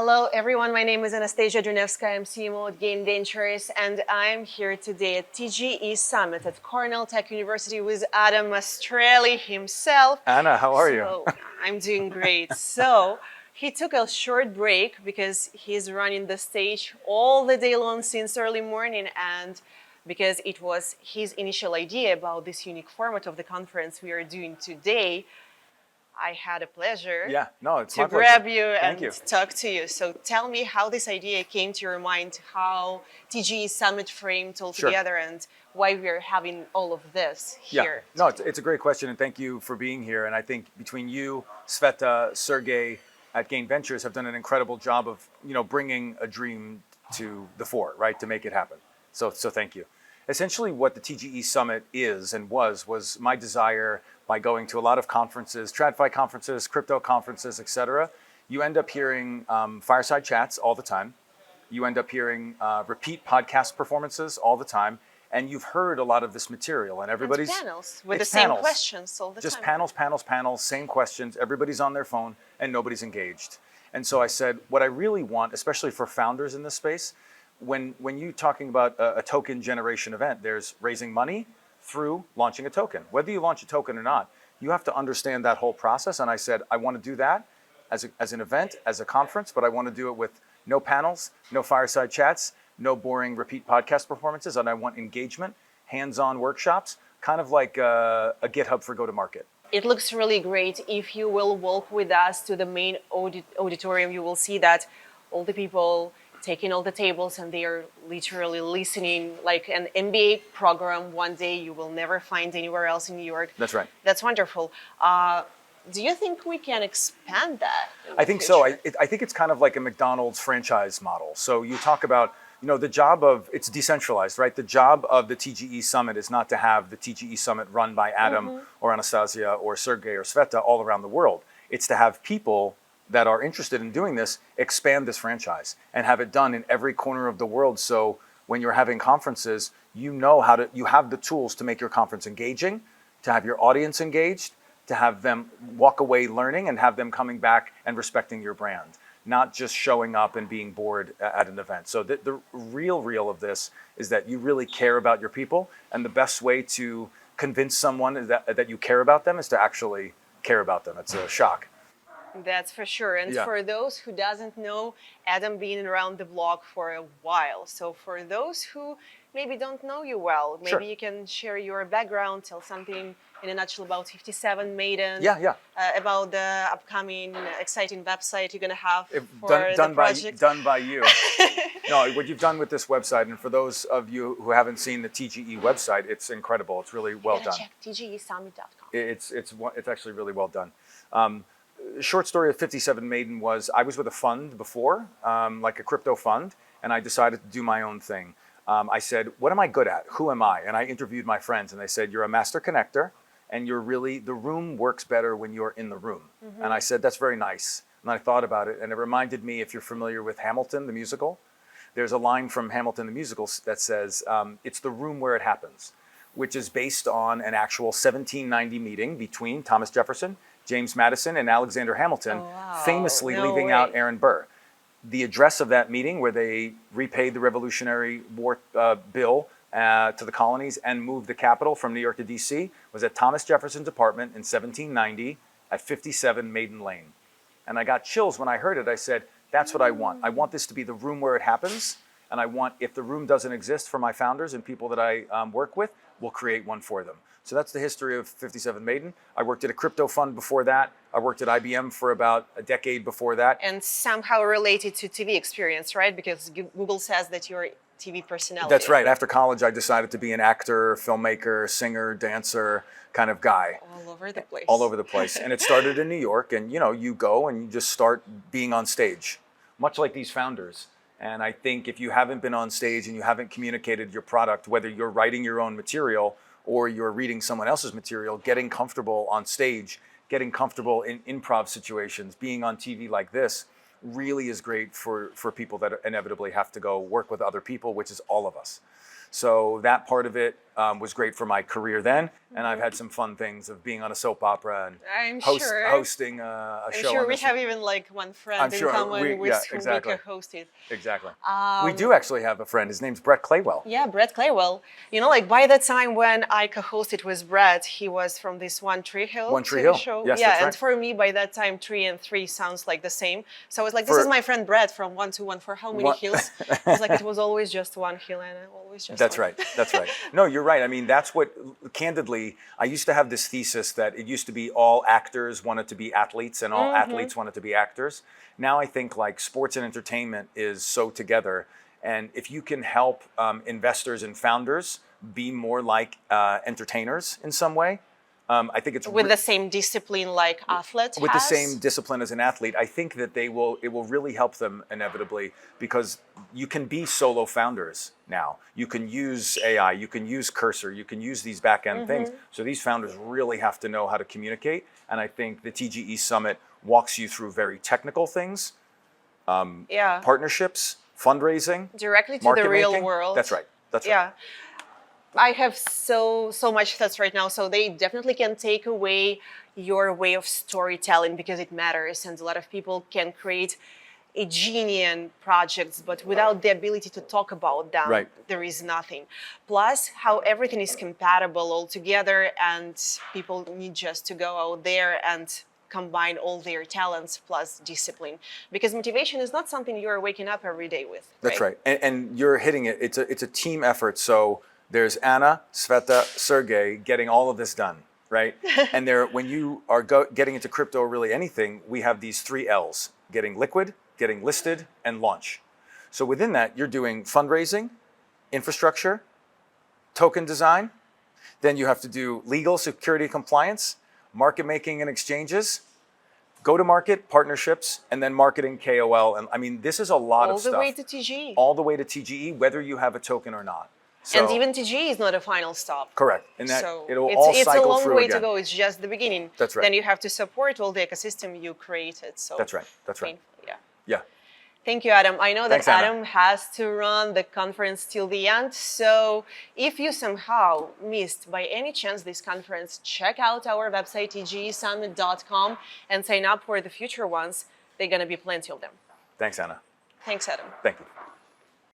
Hello everyone, my name is Anastasia Drunevska, I'm CMO at Game Ventures, and I'm here today at TGE Summit at Cornell Tech University with Adam Mastrelli himself. Anna, how are you? I'm doing great. So he took a short break because he's running the stage all the day long since early morning, and because it was his initial idea about this unique format of the conference we are doing today, I had a pleasure to grab you and talk to you. So tell me how this idea came to your mind, how TGE Summit framed all together, and why we're having all of this here. Yeah, no, it's a great question, and thank you for being here. And I think between you, Sveta, Sergey at Game Ventures have done an incredible job of bringing a dream to the fore, right, to make it happen. So thank you. Essentially what the TGE Summit is and was my desire by going to a lot of conferences, TradFi conferences, crypto conferences, etc. You end up hearing fireside chats all the time. You end up hearing repeat podcast performances all the time. And you've heard a lot of this material, and everybody's— and panels with the same questions all the time. Just panels, same questions. Everybody's on their phone and nobody's engaged. And so I said, what I really want, especially for founders in this space, when you're talking about a token generation event, there's raising money through launching a token. Whether you launch a token or not, you have to understand that whole process. And I said, I want to do that as an event, as a conference, but I want to do it with no panels, no fireside chats, no boring repeat podcast performances, and I want engagement, hands-on workshops, kind of like a GitHub for go-to-market. It looks really great. If you will walk with us to the main auditorium, you will see that all the people taking all the tables and they are literally listening like an MBA program one day you will never find anywhere else in New York. That's right. That's wonderful. Do you think we can expand that? I think so. I think it's kind of like a McDonald's franchise model. So you talk about, the job of— it's decentralized, right? The job of the TGE Summit is not to have the TGE Summit run by Adam or Anastasia or Sergey or Sveta all around the world. It's to have people that are interested in doing this expand this franchise and have it done in every corner of the world. So when you're having conferences, you have the tools to make your conference engaging, to have your audience engaged, to have them walk away learning and have them coming back and respecting your brand, not just showing up and being bored at an event. So the real of this is that you really care about your people, and the best way to convince someone that you care about them is to actually care about them. It's a shock. That's for sure. And for those who doesn't know, Adam been around the block for a while. So for those who maybe don't know you well, maybe you can share your background, tell something in a nutshell about 57Maiden. About the upcoming exciting website you're going to have for the project. Done by you. No, what you've done with this website, and for those of you who haven't seen the TGE website, it's incredible. It's really well done. Check TGEsummit.com. It's actually really well done. Short story of 57Maiden was I was with a fund before, like a crypto fund, and I decided to do my own thing. I said, what am I good at? Who am I? And I interviewed my friends, and they said, you're a master connector, and the room works better when you're in the room. And I said, that's very nice. And I thought about it, and it reminded me, if you're familiar with Hamilton, the musical, there's a line from Hamilton, the musical, that says, it's the room where it happens, which is based on an actual 1790 meeting between Thomas Jefferson, James Madison, and Alexander Hamilton, famously leaving out Aaron Burr. The address of that meeting, where they repaid the Revolutionary War bill to the colonies and moved the capital from New York to DC, was at Thomas Jefferson's apartment in 1790 at 57 Maiden Lane. And I got chills when I heard it. I said, that's what I want. I want this to be the room where it happens. And I want, if the room doesn't exist for my founders and people that I work with, we'll create one for them. So that's the history of 57Maiden. I worked at a crypto fund before that. I worked at IBM for about a decade before that. And somehow related to TV experience, right? Because Google says that you're a TV personality. That's right. After college, I decided to be an actor, filmmaker, singer, dancer kind of guy. All over the place. All over the place. And it started in New York. And you go and you just start being on stage, much like these founders. And I think if you haven't been on stage and you haven't communicated your product, whether you're writing your own material or you're reading someone else's material, getting comfortable on stage, getting comfortable in improv situations, being on TV like this, really is great for people that inevitably have to go work with other people, which is all of us. So that part of it, was great for my career then, and I've had some fun things of being on a soap opera and I'm sure. hosting a I'm show. sure on we this. have even like one friend I'm in sure common with yeah, whom exactly. we co-hosted. Exactly. We do actually have a friend. His name's Brett Claywell. Yeah, Brett Claywell. You know, like by the time when I co-hosted with Brett, he was from this One Tree Hill One Tree TV Hill. show. Yes, yeah, that's and right. for me, by that time, 3 and 3 sounds like the same. So I was like, this is my friend Brett from 1 to 1 for how many hills? It's like it was always just one hill and always just. That's one. right. That's right. No, you're right. I mean, that's what, candidly, I used to have this thesis that it used to be all actors wanted to be athletes and all athletes wanted to be actors. Now I think like sports and entertainment is so together. And if you can help investors and founders be more like entertainers in some way, I think it's with the same discipline like athletes with has. the same discipline as an athlete. I think that it will really help them inevitably, because you can be solo founders now. You can use AI, you can use Cursor, you can use these back end things. So these founders really have to know how to communicate. And I think the TGE Summit walks you through very technical things, partnerships, fundraising, directly to market the real making. world. That's right. That's right. Yeah. I have so much thoughts right now, so they definitely can take away your way of storytelling because it matters, and a lot of people can create a genuine projects, but without the ability to talk about them, there is nothing. Plus, how everything is compatible all together, and people need just to go out there and combine all their talents plus discipline, because motivation is not something you're waking up every day with. That's right. And you're hitting it. It's a team effort. So there's Anna, Sveta, Sergey getting all of this done, right? And when you are getting into crypto or really anything, we have these 3 L's: getting liquid, getting listed, and launch. So within that, you're doing fundraising, infrastructure, token design. Then you have to do legal, security, compliance, market making and exchanges, go-to-market, partnerships, and then marketing, KOL. And I mean, this is a lot of stuff. All the way to TGE. All the way to TGE, whether you have a token or not. So, and even TGE is not a final stop. Correct. And that so it'll all cycle through again. It's a long way to go. It's just the beginning. That's right. Then you have to support all the ecosystem you created. So that's right. That's right. Yeah. Yeah. Thank you, Adam. I know that Thanks, Anna. Adam has to run the conference till the end. So if you somehow missed by any chance this conference, check out our website, tgesummit.com, and sign up for the future ones. There are going to be plenty of them. Thanks, Anna. Thanks, Adam. Thank you.